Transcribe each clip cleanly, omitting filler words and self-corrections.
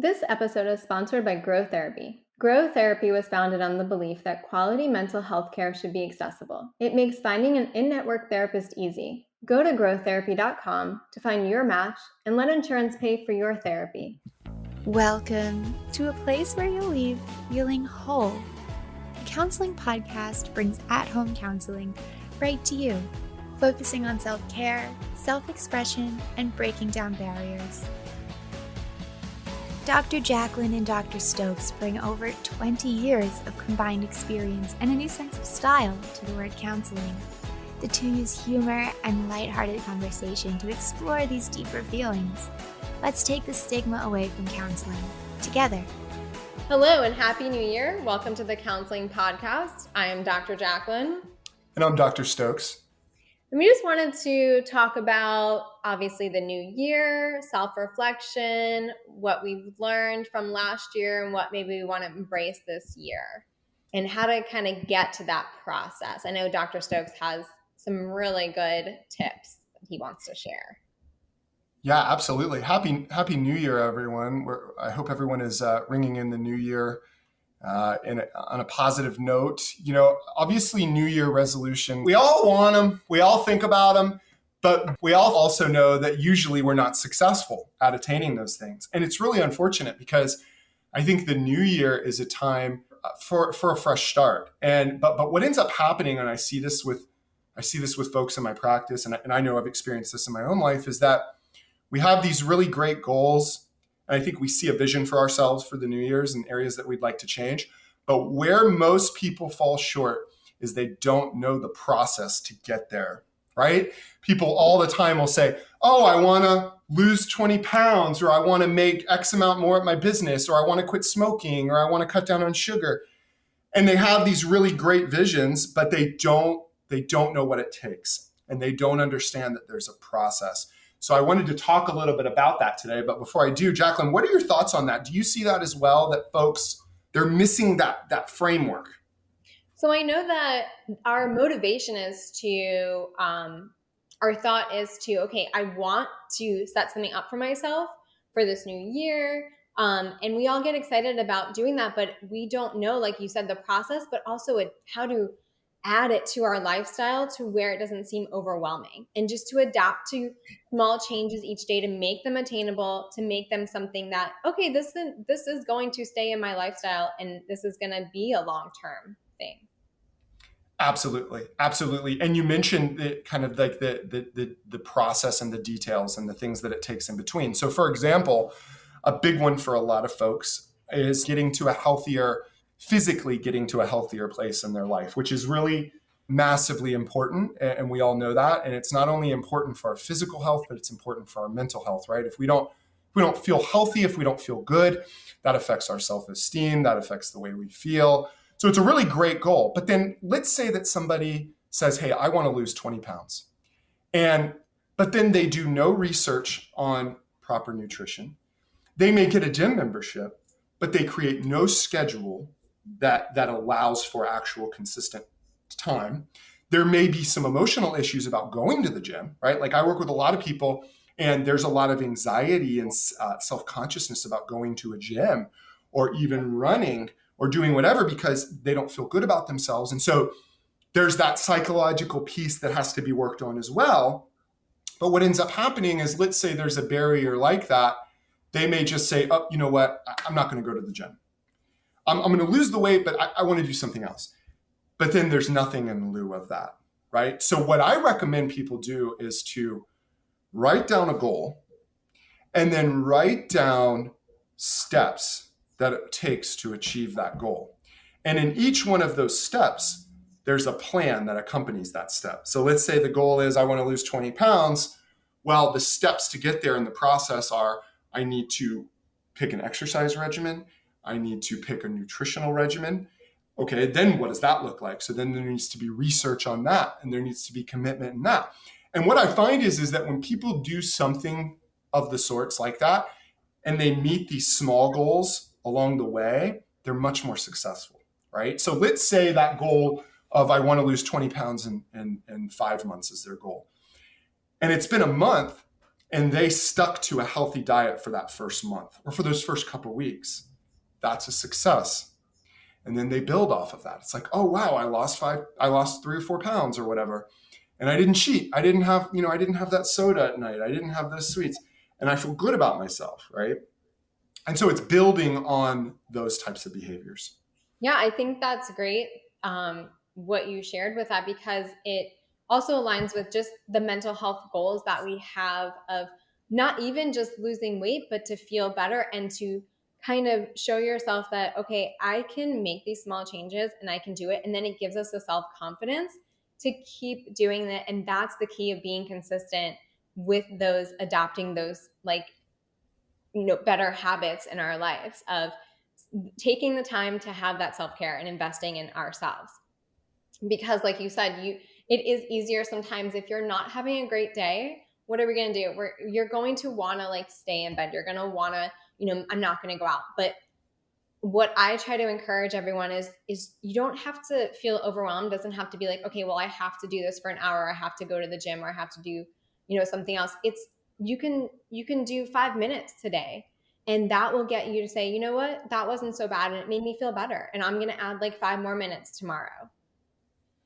This episode is sponsored by Grow Therapy. Grow Therapy was founded on the belief that quality mental health care should be accessible. It makes finding an in-network therapist easy. Go to growtherapy.com to find your match and let insurance pay for your therapy. Welcome to a place where you'll leave feeling whole. The Counseling Podcast brings at-home counseling right to you, focusing on self-care, self-expression, and breaking down barriers. Dr. Jacqueline and Dr. Stokes bring over 20 years of combined experience and a new sense of style to the word counseling. The two use humor and lighthearted conversation to explore these deeper feelings. Let's take the stigma away from counseling together. Hello and Happy New Year. Welcome to the Counseling Podcast. I am Dr. Jacqueline. And I'm Dr. Stokes. And we just wanted to talk about, obviously, the new year, self-reflection, what we've learned from last year, and what maybe we want to embrace this year, and how to kind of get to that process. I know Dr. Stokes has some really good tips that he wants to share. Yeah, absolutely. Happy New Year, everyone. I hope everyone is ringing in the new year on a positive note. You know, obviously New Year resolution, we all want them, we all think about them, but we all also know that usually we're not successful at attaining those things. And it's really unfortunate because I think the new year is a time for a fresh start. But what ends up happening, and I see this with folks in my practice, and I know I've experienced this in my own life, is that we have these really great goals. And I think we see a vision for ourselves for the New Year's and areas that we'd like to change. But where most people fall short is they don't know the process to get there, right? People all the time will say, oh, I want to lose 20 pounds, or I want to make X amount more at my business, or I want to quit smoking, or I want to cut down on sugar. And they have these really great visions, but they don't know what it takes. And they don't understand that there's a process. So I wanted to talk a little bit about that today. But before I do, Jacqueline, what are your thoughts on that? Do you see that as well, that folks, they're missing that framework? So I know that our motivation is to, our thought is to, okay, I want to set something up for myself for this new year. And we all get excited about doing that, but we don't know, like you said, the process, but also how to add it to our lifestyle to where it doesn't seem overwhelming, and just to adapt to small changes each day to make them attainable, to make them something that, okay, this is going to stay in my lifestyle and this is going to be a long-term thing. Absolutely. And you mentioned kind of like the process and the details and the things that it takes in between. So for example, a big one for a lot of folks is physically getting to a healthier place in their life, which is really massively important. And we all know that. And it's not only important for our physical health, but it's important for our mental health, right? If we don't feel healthy, if we don't feel good, that affects our self-esteem, that affects the way we feel. So it's a really great goal. But then let's say that somebody says, hey, I want to lose 20 pounds. But then they do no research on proper nutrition. They may get a gym membership, but they create no schedule that allows for actual consistent time. There may be some emotional issues about going to the gym, right? Like I work with a lot of people and there's a lot of anxiety and self-consciousness about going to a gym or even running or doing whatever because they don't feel good about themselves. And so there's that psychological piece that has to be worked on as well. But what ends up happening is, let's say there's a barrier like that. They may just say, oh, you know what? I'm not going to go to the gym. I'm going to lose the weight, but I want to do something else. But then there's nothing in lieu of that, right? So what I recommend people do is to write down a goal and then write down steps that it takes to achieve that goal. And in each one of those steps, there's a plan that accompanies that step. So let's say the goal is I want to lose 20 pounds. Well, the steps to get there in the process are I need to pick an exercise regimen. I need to pick a nutritional regimen. Okay, then what does that look like? So then there needs to be research on that, and there needs to be commitment in that. And what I find is that when people do something of the sorts like that, and they meet these small goals along the way, they're much more successful, right? So let's say that goal of I want to lose 20 pounds in 5 months is their goal. And it's been a month, and they stuck to a healthy diet for that first month or for those first couple weeks, that's a success. And then they build off of that. It's like, oh wow, I lost 3 or 4 pounds or whatever, and I didn't cheat. I didn't have, I didn't have that soda at night. I didn't have those sweets, and I feel good about myself, right? And so it's building on those types of behaviors. Yeah, I think that's great, what you shared with that, because it also aligns with just the mental health goals that we have of not even just losing weight, but to feel better and to kind of show yourself that, okay, I can make these small changes and I can do it. And then it gives us the self confidence to keep doing that. And that's the key of being consistent with those, adopting those, like, better habits in our lives of taking the time to have that self-care and investing in ourselves. Because like you said, it is easier sometimes if you're not having a great day. What are we going to do? You're going to want to like stay in bed. You're going to want to, I'm not going to go out. But what I try to encourage everyone is you don't have to feel overwhelmed. It doesn't have to be like, okay, well, I have to do this for an hour. I have to go to the gym, or I have to do, something else. It's, you can do 5 minutes today, and that will get you to say, you know what, that wasn't so bad, and it made me feel better. And I'm going to add like 5 more minutes tomorrow.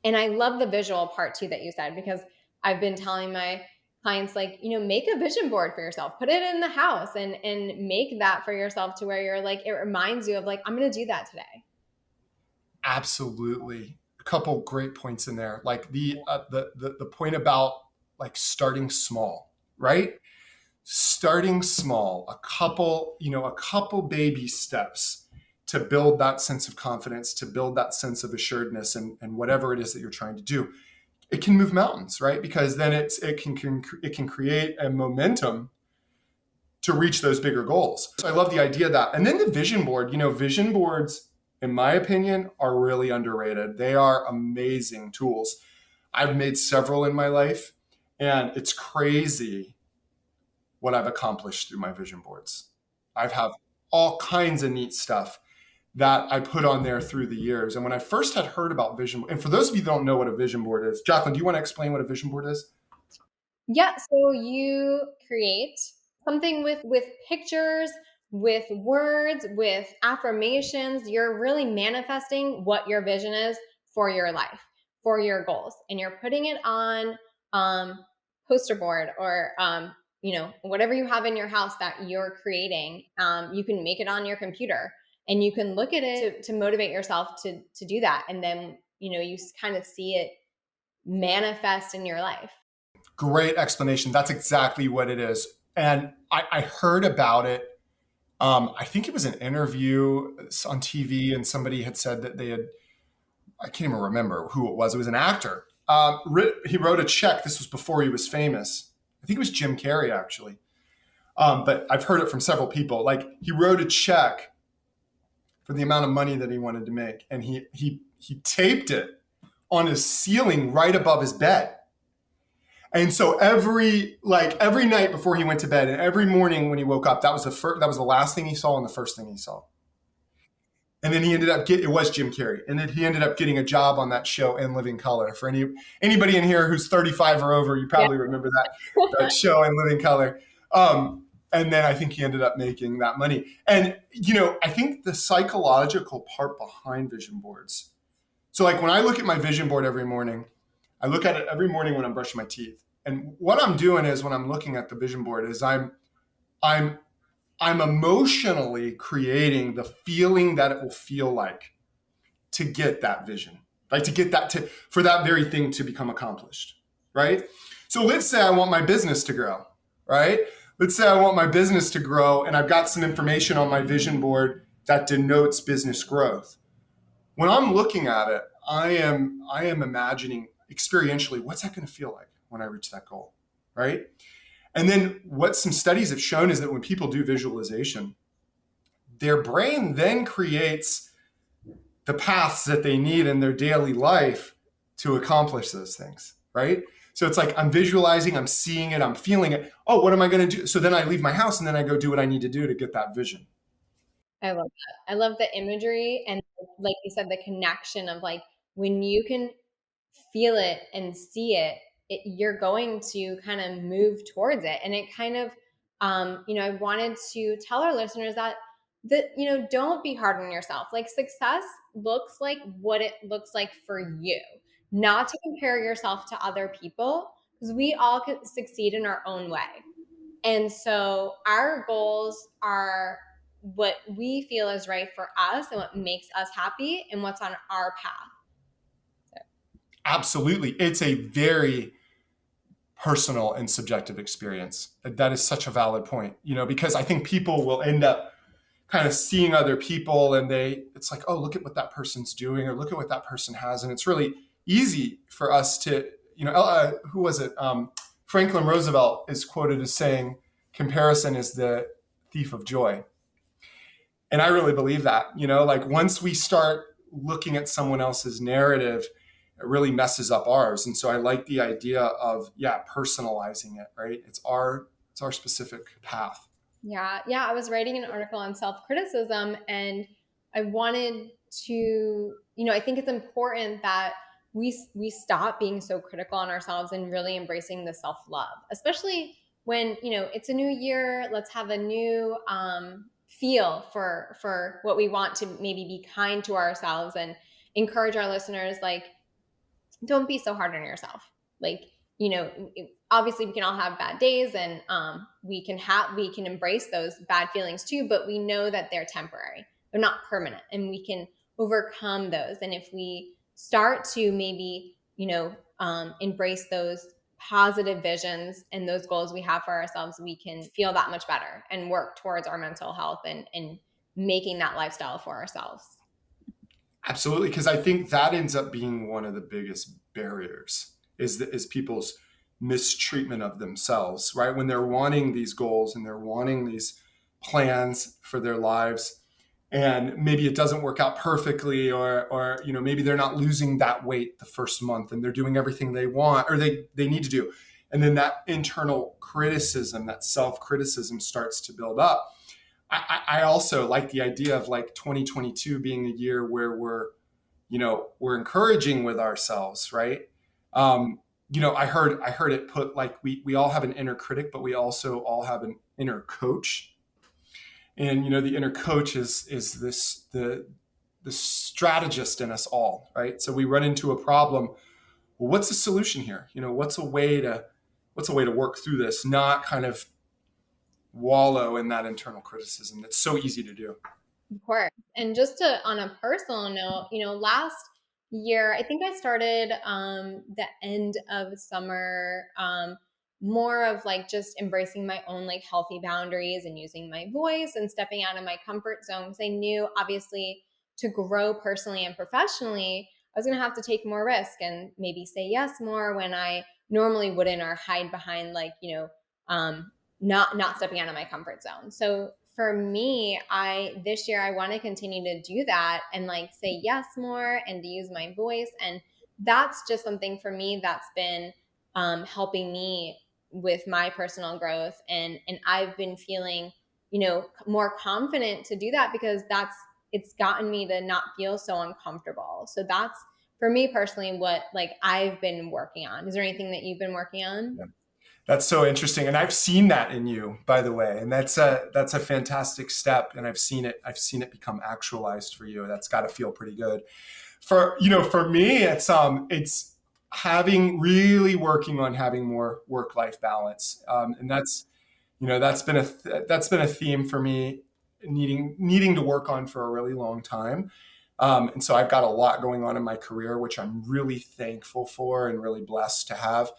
And I love the visual part too that you said, because I've been telling my clients, like, make a vision board for yourself, put it in the house, and make that for yourself to where you're like, it reminds you of like, I'm going to do that today. Absolutely. A couple great points in there. Like the point about like starting small, right? Starting small, a couple baby steps to build that sense of confidence, to build that sense of assuredness, and whatever it is that you're trying to do. It can move mountains, right? Because then it can create a momentum to reach those bigger goals. So I love the idea of that. And then the vision board, vision boards, in my opinion, are really underrated. They are amazing tools. I've made several in my life, and it's crazy what I've accomplished through my vision boards. I've have all kinds of neat stuff that I put on there through the years. And when I first had heard about vision, and for those of you who don't know what a vision board is, Jacqueline, do you want to explain what a vision board is? Yeah, so you create something with pictures, with words, with affirmations. You're really manifesting what your vision is for your life, for your goals, and you're putting it on poster board, or whatever you have in your house that you're creating. You can make it on your computer, and you can look at it to motivate yourself to do that, and then you kind of see it manifest in your life. Great explanation. That's exactly what it is. And I heard about it. I think it was an interview on TV, and somebody had said that I can't even remember who it was. It was an actor. He wrote a check. This was before he was famous. I think it was Jim Carrey, actually. But I've heard it from several people. Like, he wrote a check for the amount of money that he wanted to make, and he taped it on his ceiling right above his bed. And so every night before he went to bed, and every morning when he woke up, that was the last thing he saw and the first thing he saw. And then he ended up it was Jim Carrey. And then he ended up getting a job on that show In Living Color. For anybody in here who's 35 or over, you probably remember that show In Living Color. And then I think he ended up making that money. And, I think the psychological part behind vision boards. So like when I look at my vision board every morning, I look at it every morning when I'm brushing my teeth. And what I'm doing is, when I'm looking at the vision board, is I'm emotionally creating the feeling that it will feel like to get that vision, like to get for that very thing to become accomplished, right? So let's say I want my business to grow, right? Let's say I want my business to grow, and I've got some information on my vision board that denotes business growth. When I'm looking at it, I am imagining experientially, what's that going to feel like when I reach that goal, right? And then what some studies have shown is that when people do visualization, their brain then creates the paths that they need in their daily life to accomplish those things, right? So it's like, I'm visualizing, I'm seeing it, I'm feeling it. Oh, what am I going to do? So then I leave my house, and then I go do what I need to do to get that vision. I love that. I love the imagery, and like you said, the connection of like, when you can feel it and see it, you're going to kind of move towards it. And it kind of, I wanted to tell our listeners that don't be hard on yourself. Like, success looks like what it looks like for you, not to compare yourself to other people, because we all can succeed in our own way. And so our goals are what we feel is right for us and what makes us happy and what's on our path. Absolutely. It's a very personal and subjective experience. That is such a valid point, because I think people will end up kind of seeing other people and it's like, oh, look at what that person's doing, or look at what that person has. And it's really easy for us to, who was it? Franklin Roosevelt is quoted as saying, comparison is the thief of joy. And I really believe that, like once we start looking at someone else's narrative, it really messes up ours. And so I like the idea of, personalizing it, right? It's our specific path. Yeah. I was writing an article on self-criticism, and I wanted to, I think it's important that we stop being so critical on ourselves and really embracing the self-love, especially when, it's a new year. Let's have a new feel for what we want to maybe be kind to ourselves, and encourage our listeners, like, don't be so hard on yourself. Like, obviously we can all have bad days, and we can embrace those bad feelings too, but we know that they're temporary. They're not permanent, and we can overcome those. And if we start to maybe, embrace those positive visions and those goals we have for ourselves, we can feel that much better and work towards our mental health and making that lifestyle for ourselves. Absolutely. Because I think that ends up being one of the biggest barriers is people's mistreatment of themselves, right? When they're wanting these goals and they're wanting these plans for their lives, and maybe it doesn't work out perfectly, or maybe they're not losing that weight the first month and they're doing everything they want or they need to do. And then that internal criticism, that self-criticism starts to build up. I also like the idea of like 2022 being a year where we're encouraging with ourselves, right? I heard it put like we all have an inner critic, but we also all have an inner coach. And the inner coach is this the strategist in us all, right? So we run into a problem. Well, what's the solution here? What's a way to work through this, not kind of wallow in that internal criticism that's so easy to do. Of course. And just on a personal note, last year, I think I started the end of summer, more of like just embracing my own like healthy boundaries and using my voice and stepping out of my comfort zone, because I knew obviously to grow personally and professionally, I was going to have to take more risk and maybe say yes more when I normally wouldn't, or hide behind like, not stepping out of my comfort zone. So for me, this year I want to continue to do that and like say yes more and to use my voice. And that's just something for me that's been helping me with my personal growth. And I've been feeling, more confident to do that, because it's gotten me to not feel so uncomfortable. So that's for me personally what like I've been working on. Is there anything that you've been working on? Yeah. That's so interesting. And I've seen that in you, by the way. And that's a fantastic step. And I've seen it become actualized for you. That's got to feel pretty good. For me, it's really working on having more work-life balance. And that's been a theme for me, needing to work on for a really long time. And so I've got a lot going on in my career, which I'm really thankful for and really blessed to have.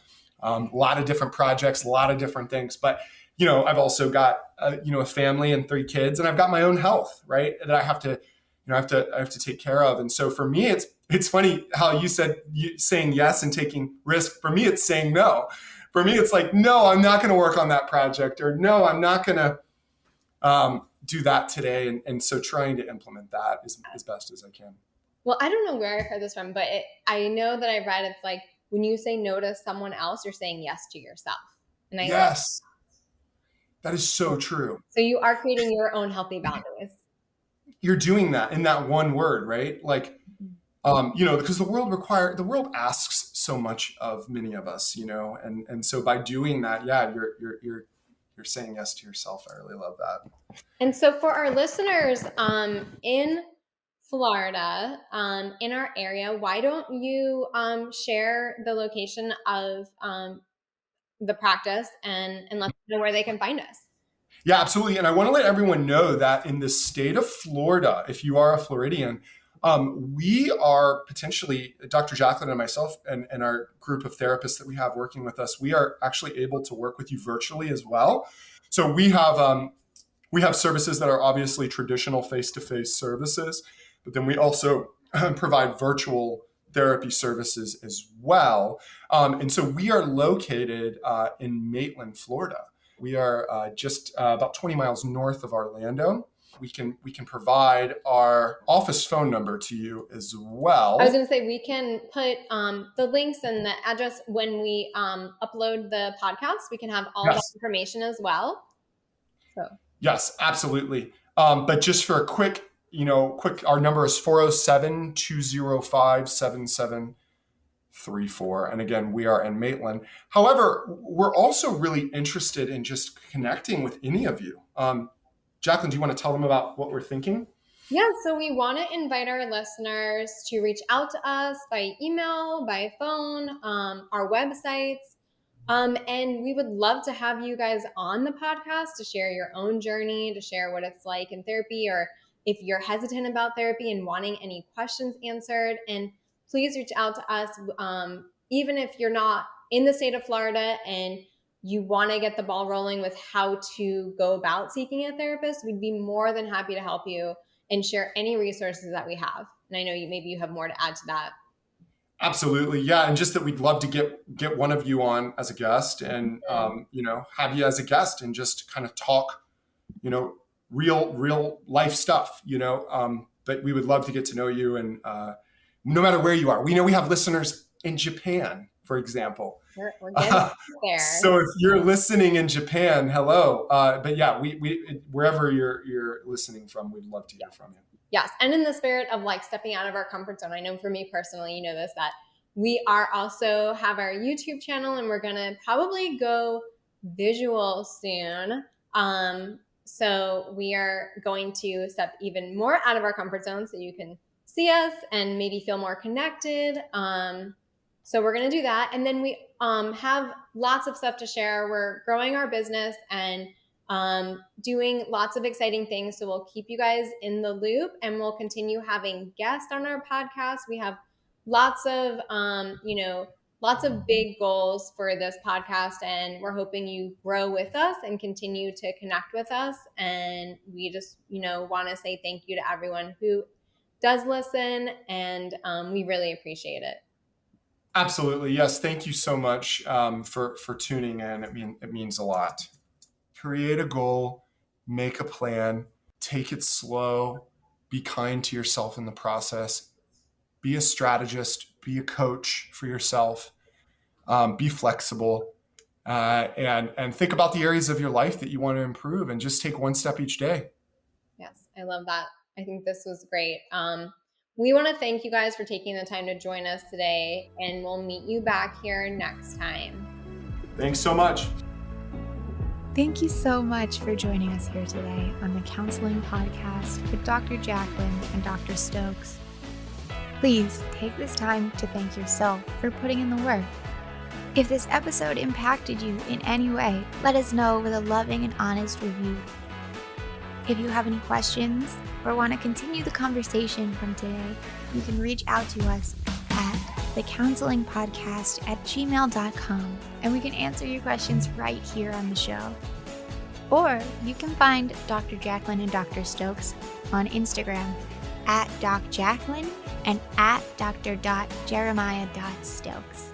A lot of different projects, a lot of different things, but I've also got a family and 3 kids, and I've got my own health, right? That I have to take care of. And so for me, it's funny how you said saying yes and taking risk. For me, it's saying no. For me, it's like, no, I'm not going to work on that project, or no, I'm not going to do that today. And so trying to implement that as best as I can. Well, I don't know where I heard this from, but I know that I read it's like, when you say no to someone else, you're saying yes to yourself. And yes, that is so true. So you are creating your own healthy boundaries. You're doing that in that one word, right? Like, because the world asks so much of many of us, and so by doing that, yeah, you're saying yes to yourself. I really love that. And so for our listeners in Florida, in our area, why don't you share the location of the practice and let them know where they can find us? Yeah, absolutely. And I want to let everyone know that in the state of Florida, if you are a Floridian, we are potentially, Dr. Jacqueline and myself and our group of therapists that we have working with us, we are actually able to work with you virtually as well. So we have services that are obviously traditional face-to-face services, but then we also provide virtual therapy services as well. And so we are located in Maitland, Florida. We are just about 20 miles north of Orlando. We can provide our office phone number to you as well. I was going to say we can put the links and the address when we upload the podcast. We can have all that information as well. So yes, absolutely. But just for a quick, our number is 407-205-7734. And again, we are in Maitland. However, we're also really interested in just connecting with any of you. Jacqueline, do you want to tell them about what we're thinking? Yeah, so we want to invite our listeners to reach out to us by email, by phone, our websites. And we would love to have you guys on the podcast to share your own journey, to share what it's like in therapy, or if you're hesitant about therapy and wanting any questions answered. And please reach out to us, even if you're not in the state of Florida and you want to get the ball rolling with how to go about seeking a therapist. We'd be more than happy to help you and share any resources that we have. And I know maybe you have more to add to that. Absolutely. Yeah. And just that we'd love to get one of you on as a guest and, have you as a guest and just kind of talk, real life stuff, but we would love to get to know you. And no matter where you are, we know we have listeners in Japan, for example. We're getting there. So if you're listening in Japan, hello. But yeah, we wherever you're listening from, we'd love to hear from you. Yes. And in the spirit of stepping out of our comfort zone, I know for me personally, that we are also have our YouTube channel and we're going to probably go visual soon. So we are going to step even more out of our comfort zone so you can see us and maybe feel more connected. So we're going to do that. And then we have lots of stuff to share. We're growing our business and doing lots of exciting things. So we'll keep you guys in the loop and we'll continue having guests on our podcast. We have lots of big goals for this podcast and we're hoping you grow with us and continue to connect with us. And we just, want to say thank you to everyone who does listen and we really appreciate it. Absolutely. Yes. Thank you so much for tuning in. It means a lot. Create a goal, make a plan, take it slow, be kind to yourself in the process, be a strategist, be a coach for yourself, be flexible, and think about the areas of your life that you want to improve and just take one step each day. Yes, I love that. I think this was great. We want to thank you guys for taking the time to join us today, and we'll meet you back here next time. Thanks so much. Thank you so much for joining us here today on the Counseling Podcast with Dr. Jacqueline and Dr. Stokes. Please take this time to thank yourself for putting in the work. If this episode impacted you in any way, let us know with a loving and honest review. If you have any questions or want to continue the conversation from today, you can reach out to us at TheCounselingPodcast@gmail.com and we can answer your questions right here on the show. Or you can find Dr. Jacqueline and Dr. Stokes on Instagram at DocJacqueline and at Dr.Jeremiah.Stokes.